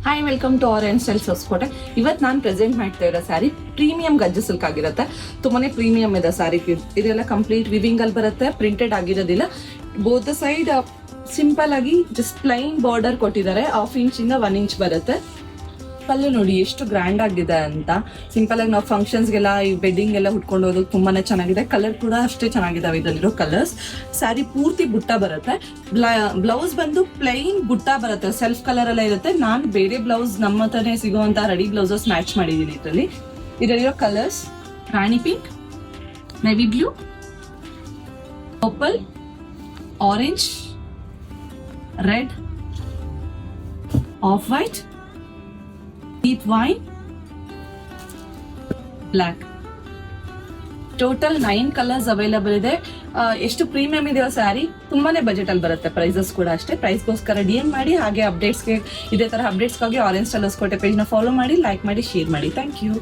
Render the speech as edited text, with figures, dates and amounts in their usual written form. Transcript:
Hi, welcome to orange styles Hosakote. ಇವತ್ತು ನಾನು present ಮಾಡ್ತಾ ಇರೋ ಸ್ಯಾರಿ ಪ್ರೀಮಿಯಂ ಗಜ್ಜೆ ಸಿಲ್ಕ್ ಆಗಿರುತ್ತೆ. ತುಂಬಾನೇ ಪ್ರೀಮಿಯಂ ಇದೆ ಸ್ಯಾರಿ. ಇದೆಲ್ಲ ಕಂಪ್ಲೀಟ್ ವಿವಿಂಗ್ ಅಲ್ಲಿ ಬರುತ್ತೆ, ಪ್ರಿಂಟೆಡ್ ಆಗಿರೋದಿಲ್ಲ. ಬೋತ್ ಸೈಡ್ ಸಿಂಪಲ್ ಆಗಿ ಜಸ್ಟ್ ಪ್ಲೈನ್ ಬಾರ್ಡರ್ ಕೊಟ್ಟಿದ್ದಾರೆ. 1/2 ಇಂಚಿಂದ 1 ಇಂಚ್ ಬರುತ್ತೆ. ಪಲ್ಲು ನೋಡಿ ಎಷ್ಟು ಗ್ರ್ಯಾಂಡ್ ಆಗಿದೆ ಅಂತ. ಸಿಂಪಲ್ ಆಗಿ ನಾವು ಫಂಕ್ಷನ್ಸ್ಗೆಲ್ಲ ಈ ವೆಡ್ಡಿಂಗ್ ಎಲ್ಲ ಉಟ್ಕೊಂಡು ಹೋಗೋದು ತುಂಬಾನೇ ಚೆನ್ನಾಗಿದೆ. ಕಲರ್ ಕೂಡ ಅಷ್ಟೇ ಚೆನ್ನಾಗಿದಾವೆ ಇದರಲ್ಲಿರೋ ಕಲರ್ಸ್. ಸ್ಯಾರಿ ಪೂರ್ತಿ ಬುಟ್ಟ ಬರುತ್ತೆ. ಬ್ಲೌಸ್ ಬಂದು ಪ್ಲೈನ್ ಬುಟ್ಟ ಬರುತ್ತೆ, ಸೆಲ್ಫ್ ಕಲರ್ ಎಲ್ಲ ಇರುತ್ತೆ. ನಾನು ಬೇರೆ ಬ್ಲೌಸ್ ನಮ್ಮ ಹತ್ರನೇ ಸಿಗುವಂತ ರೆಡಿ ಬ್ಲೌಸಸ್ ಮ್ಯಾಚ್ ಮಾಡಿದ್ದೀನಿ ಇದರಲ್ಲಿರೋ colours: rani pink, navy blue, purple, orange, red, off white, deep wine, black. Total 9 colours available ಇದೆ. ಎಷ್ಟು ಪ್ರೀಮಿಯಂ ಇದೆಯೋ ಸ್ಯಾರಿ, ತುಂಬಾನೇ ಬಜೆಟ್ ಅಲ್ಲಿ ಬರುತ್ತೆ. ಪ್ರೈಸಸ್ ಕೂಡ ಅಷ್ಟೇ. ಪ್ರೈಸ್ಗೋಸ್ಕರ DM ಮಾಡಿ. ಹಾಗೆ ಅಪ್ಡೇಟ್ಸ್ಗೆ, ಇದೇ ತರ ಅಪ್ಡೇಟ್ಸ್ಗಾಗಿ ಆರೆಂಜ್ ಸ್ಟೈಲ್ ಹೊಸಕೋಟೆ ಪೇಜ್ನ ಫಾಲೋ ಮಾಡಿ, ಲೈಕ್ ಮಾಡಿ, ಶೇರ್ ಮಾಡಿ. Thank you.